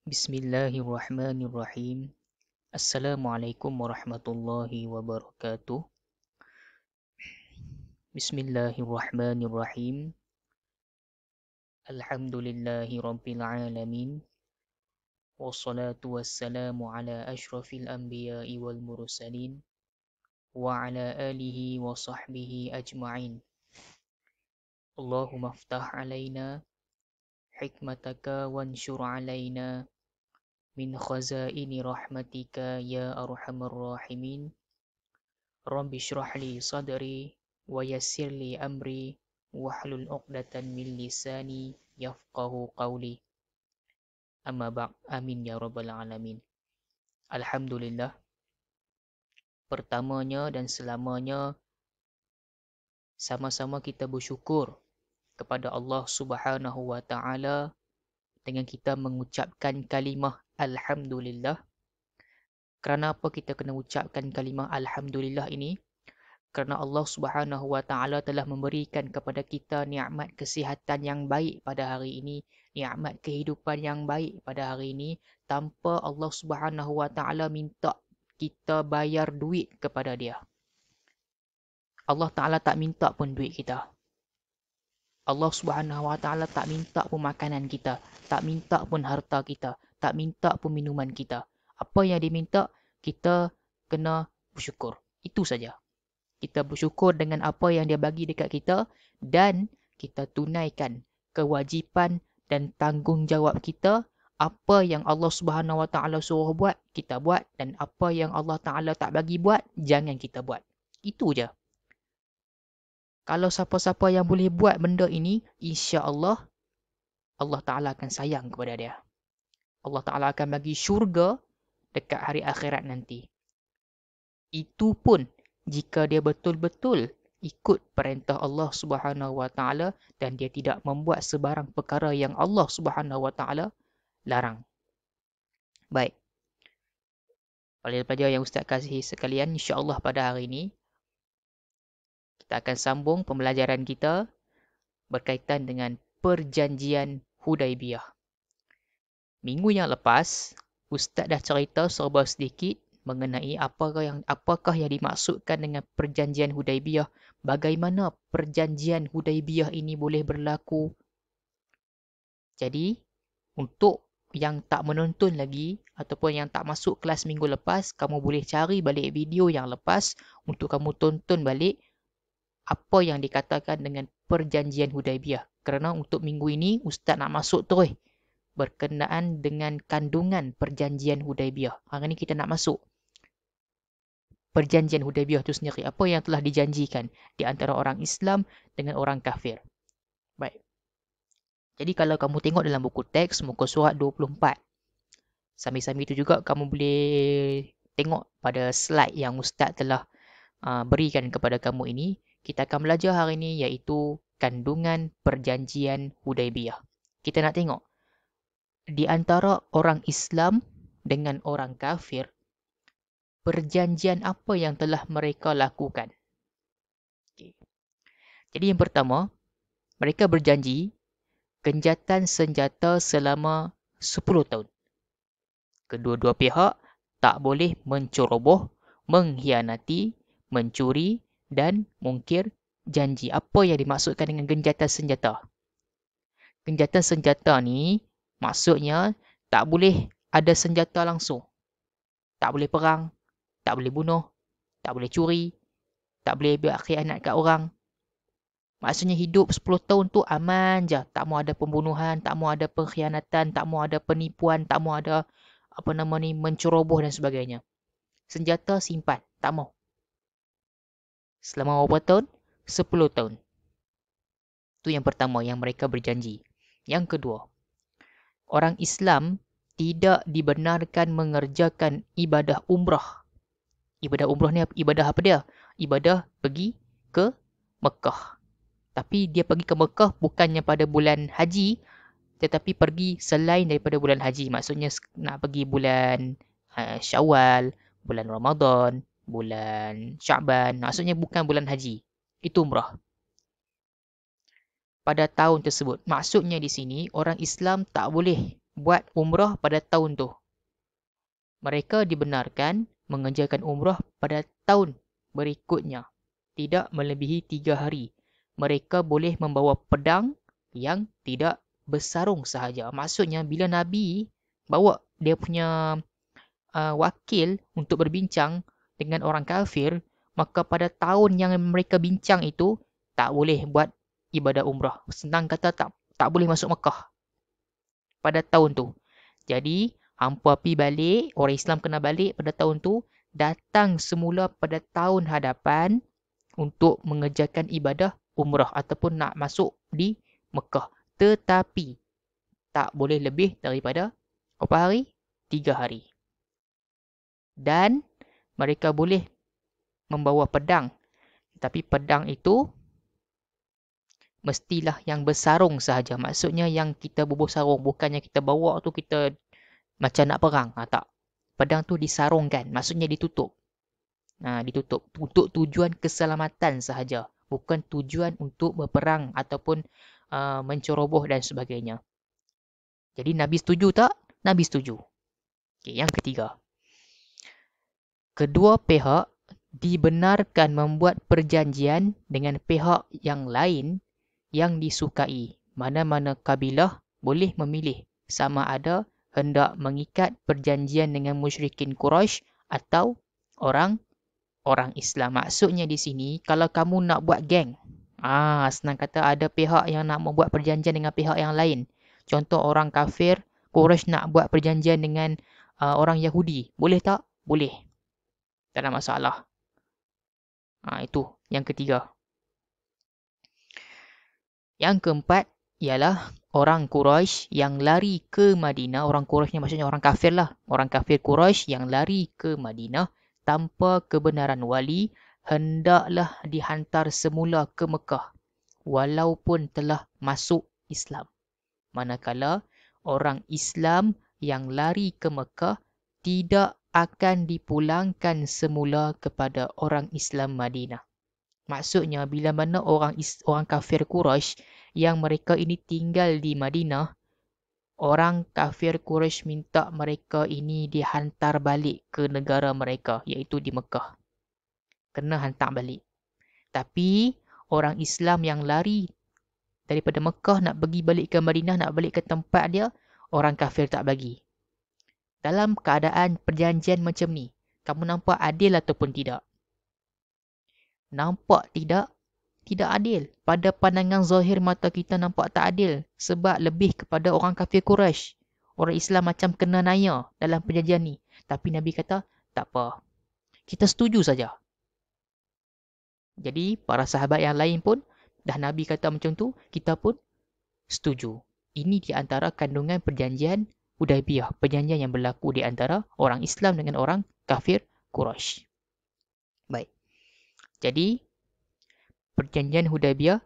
Bismillahirrahmanirrahim. Assalamualaikum warahmatullahi wabarakatuh. Bismillahirrahmanirrahim. Alhamdulillahi rabbil alamin. Wassalatu wassalamu ala ashrafil anbiya'i wal mursalin wa ala alihi wa sahbihi ajma'in. Allahumma aftah alaina hikmataka wanshur alaina min khazaini rahmatika ya arhamar rahimin. Rabbi shrah li sadri wa yassir li amri wahlul 'uqdatan min lisani yafqahu qawli. Amma ba'd. Amin ya rabbal alamin. Alhamdulillah, pertamanya dan selamanya sama-sama kita bersyukur kepada Allah Subhanahu wa taala dengan kita mengucapkan kalimah alhamdulillah. Kerana apa kita kena ucapkan kalimah alhamdulillah ini? Kerana Allah Subhanahu wa taala telah memberikan kepada kita nikmat kesihatan yang baik pada hari ini, nikmat kehidupan yang baik pada hari ini, tanpa Allah Subhanahu wa taala minta kita bayar duit kepada dia. Allah taala tak minta pun duit kita. Allah Subhanahu wa taala tak minta pun makanan kita, tak minta pun harta kita, tak minta pun minuman kita. Apa yang diminta, kita kena bersyukur. Itu saja. Kita bersyukur dengan apa yang dia bagi dekat kita dan kita tunaikan kewajipan dan tanggungjawab kita. Apa yang Allah Subhanahu wa taala suruh buat, kita buat, dan apa yang Allah taala tak bagi buat, jangan kita buat. Itu je. Kalau siapa-siapa yang boleh buat benda ini, insya-Allah Allah taala akan sayang kepada dia. Allah taala akan bagi syurga dekat hari akhirat nanti. Itu pun jika dia betul-betul ikut perintah Allah Subhanahu wa taala dan dia tidak membuat sebarang perkara yang Allah Subhanahu wa taala larang. Baik. Pelajar-pelajar yang Ustaz kasihi sekalian, insya-Allah pada hari ini kita akan sambung pembelajaran kita berkaitan dengan perjanjian Hudaibiyah. Minggu yang lepas, Ustaz dah cerita serba sedikit mengenai apakah yang dimaksudkan dengan perjanjian Hudaibiyah, bagaimana perjanjian Hudaibiyah ini boleh berlaku. Jadi, untuk yang tak menonton lagi ataupun yang tak masuk kelas minggu lepas, kamu boleh cari balik video yang lepas untuk kamu tonton balik apa yang dikatakan dengan perjanjian Hudaibiyah. Kerana untuk minggu ini, Ustaz nak masuk terus berkenaan dengan kandungan perjanjian Hudaibiyah. Hari ini kita nak masuk perjanjian Hudaibiyah itu sendiri. Apa yang telah dijanjikan di antara orang Islam dengan orang kafir. Baik. Jadi kalau kamu tengok dalam buku teks, muka surat 24. Sambil-sambil itu juga kamu boleh tengok pada slide yang Ustaz telah berikan kepada kamu ini. Kita akan belajar hari ini iaitu kandungan perjanjian Hudaibiyah. Kita nak tengok di antara orang Islam dengan orang kafir, perjanjian apa yang telah mereka lakukan. Okay. Jadi yang pertama, mereka berjanji genjatan senjata selama 10 tahun. Kedua-dua pihak tak boleh menceroboh, mengkhianati, mencuri dan mungkir janji. Apa yang dimaksudkan dengan genjatan senjata? Genjatan senjata ni maksudnya tak boleh ada senjata langsung. Tak boleh perang, tak boleh bunuh, tak boleh curi, tak boleh buat khianat kat orang. Maksudnya hidup 10 tahun tu aman je. Tak mau ada pembunuhan, tak mau ada pengkhianatan, tak mau ada penipuan, tak mau ada menceroboh dan sebagainya. Senjata simpan, tak mau. Selama berapa tahun? 10 tahun. Itu yang pertama yang mereka berjanji. Yang kedua, orang Islam tidak dibenarkan mengerjakan ibadah umrah. Ibadah umrah ni ibadah apa dia? Ibadah pergi ke Mekah. Tapi dia pergi ke Mekah bukannya pada bulan haji, tetapi pergi selain daripada bulan haji. Maksudnya nak pergi bulan Syawal, bulan Ramadan, bulan Sya'ban. Maksudnya bukan bulan haji. Itu umrah. Pada tahun tersebut. Maksudnya di sini, orang Islam tak boleh buat umrah pada tahun tu. Mereka dibenarkan mengerjakan umrah pada tahun berikutnya. Tidak melebihi 3 hari. Mereka boleh membawa pedang yang tidak bersarung sahaja. Maksudnya bila Nabi bawa dia punya wakil untuk berbincang dengan orang kafir, maka pada tahun yang mereka bincang itu tak boleh buat ibadah umrah. Senang kata tak boleh masuk Mekah pada tahun tu. Jadi hampa pi balik, orang Islam kena balik pada tahun tu, datang semula pada tahun hadapan untuk mengerjakan ibadah umrah ataupun nak masuk di Mekah. Tetapi tak boleh lebih daripada berapa hari? 3 hari. Dan mereka boleh membawa pedang. Tapi pedang itu mestilah yang bersarung sahaja. Maksudnya yang kita bubuh sarung. Bukannya kita bawa tu kita macam nak perang. Tak. Pedang tu disarungkan. Maksudnya ditutup. Ditutup. Untuk tujuan keselamatan sahaja. Bukan tujuan untuk berperang ataupun menceroboh dan sebagainya. Jadi Nabi setuju tak? Nabi setuju. Okay, yang ketiga. Kedua pihak dibenarkan membuat perjanjian dengan pihak yang lain yang disukai. Mana-mana kabilah boleh memilih sama ada hendak mengikat perjanjian dengan musyrikin Quraisy atau orang Islam. Maksudnya di sini, kalau kamu nak buat geng, senang kata ada pihak yang nak membuat perjanjian dengan pihak yang lain. Contoh orang kafir, Quraisy nak buat perjanjian dengan orang Yahudi. Boleh tak? Boleh. Tak ada masalah. Itu yang ketiga. Yang keempat ialah orang Quraisy yang lari ke Madinah. Orang Quraisy ni maksudnya orang kafir lah. Orang kafir Quraisy yang lari ke Madinah tanpa kebenaran wali, hendaklah dihantar semula ke Mekah walaupun telah masuk Islam. Manakala orang Islam yang lari ke Mekah tidak akan dipulangkan semula kepada orang Islam Madinah. Maksudnya bila mana orang kafir Quraisy yang mereka ini tinggal di Madinah, orang kafir Quraisy minta mereka ini dihantar balik ke negara mereka, iaitu di Mekah. Kena hantar balik. Tapi orang Islam yang lari daripada Mekah nak pergi balik ke Madinah, nak balik ke tempat dia, orang kafir tak bagi. Dalam keadaan perjanjian macam ni, kamu nampak adil ataupun tidak? Nampak tidak? Tidak adil. Pada pandangan zahir mata kita nampak tak adil. Sebab lebih kepada orang kafir Quraisy. Orang Islam macam kena naya dalam perjanjian ni. Tapi Nabi kata, tak apa. Kita setuju saja. Jadi, para sahabat yang lain pun, dah Nabi kata macam tu, kita pun setuju. Ini di antara kandungan perjanjian Hudaibiyah. Perjanjian yang berlaku di antara orang Islam dengan orang kafir Quraisy. Baik. Jadi, perjanjian Hudaibiyah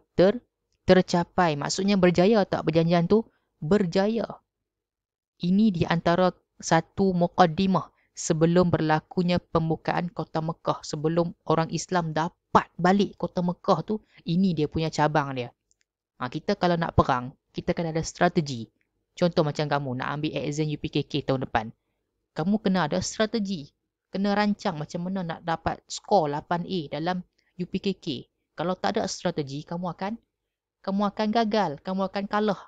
tercapai. Maksudnya berjaya tak perjanjian tu? Berjaya. Ini di antara satu muqaddimah sebelum berlakunya pembukaan kota Mekah. Sebelum orang Islam dapat balik kota Mekah tu, ini dia punya cabang dia. Kita kalau nak perang, kita kena ada strategi. Contoh macam kamu nak ambil exam UPKK tahun depan. Kamu kena ada strategi. Kena rancang macam mana nak dapat skor 8A dalam UPKK. Kalau tak ada strategi, kamu akan gagal. Kamu akan kalah.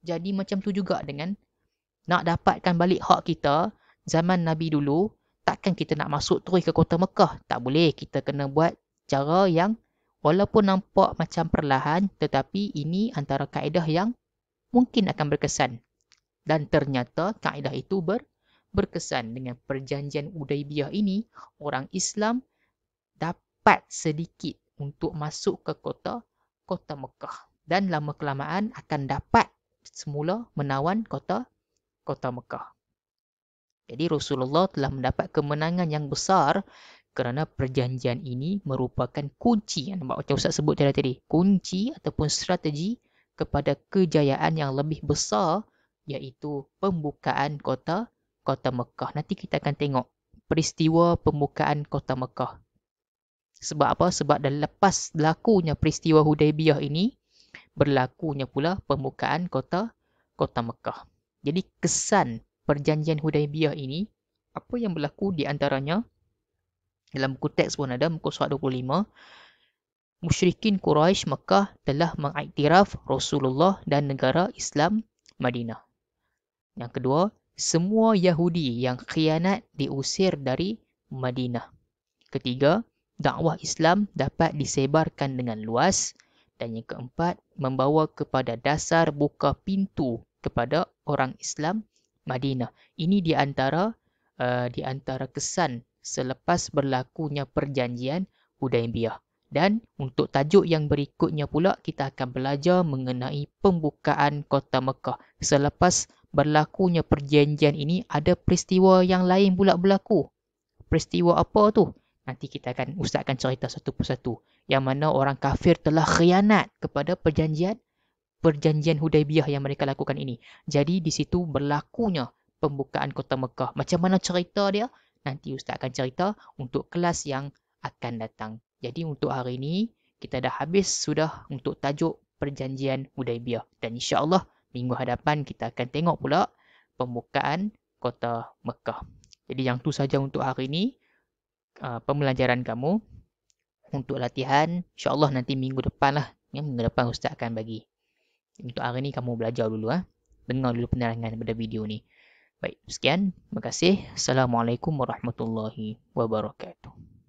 Jadi macam tu juga dengan nak dapatkan balik hak kita zaman Nabi dulu. Takkan kita nak masuk terus ke kota Mekah. Tak boleh. Kita kena buat cara yang walaupun nampak macam perlahan, tetapi ini antara kaedah yang mungkin akan berkesan. Dan ternyata kaedah itu berkesan. Dengan perjanjian Hudaibiyah ini, orang Islam dapat sedikit untuk masuk ke kota Mekah. Dan lama kelamaan akan dapat semula menawan kota Mekah. Jadi Rasulullah telah mendapat kemenangan yang besar kerana perjanjian ini merupakan kunci. Macam Ustaz sebut tadi. Kunci ataupun strategi kepada kejayaan yang lebih besar, iaitu pembukaan kota Mekah. Nanti kita akan tengok peristiwa pembukaan kota Mekah. Sebab apa? Sebab dah lepas berlakunya peristiwa Hudaibiyah ini, berlakunya pula pembukaan kota Mekah. Jadi kesan perjanjian Hudaibiyah ini, apa yang berlaku di antaranya, dalam buku teks pun ada, muka surat 25, musyrikin Quraisy Mekah telah mengiktiraf Rasulullah dan negara Islam Madinah. Yang kedua, semua Yahudi yang khianat diusir dari Madinah. Ketiga, dakwah Islam dapat disebarkan dengan luas. Dan yang keempat, membawa kepada dasar buka pintu kepada orang Islam Madinah. Ini di antara kesan selepas berlakunya perjanjian Hudaibiyah. Dan untuk tajuk yang berikutnya pula, kita akan belajar mengenai pembukaan kota Mekah. Selepas berlakunya perjanjian ini, ada peristiwa yang lain pula berlaku. Peristiwa apa tu? Nanti Ustaz akan cerita satu persatu. Yang mana orang kafir telah khianat kepada perjanjian Hudaibiyah yang mereka lakukan ini. Jadi di situ berlakunya pembukaan kota Mekah. Macam mana cerita dia? Nanti Ustaz akan cerita untuk kelas yang akan datang. Jadi untuk hari ini, kita dah habis sudah untuk tajuk perjanjian Hudaibiyah. Dan insya-Allah minggu hadapan kita akan tengok pula pembukaan kota Mekah. Jadi yang tu saja untuk hari ini, pembelajaran kamu. Untuk latihan, insya-Allah nanti minggu depan lah. Minggu depan Ustaz akan bagi. Untuk hari ni kamu belajar dulu. Dengar dulu penerangan pada video ni. Baik, sekian. Terima kasih. Assalamualaikum warahmatullahi wabarakatuh.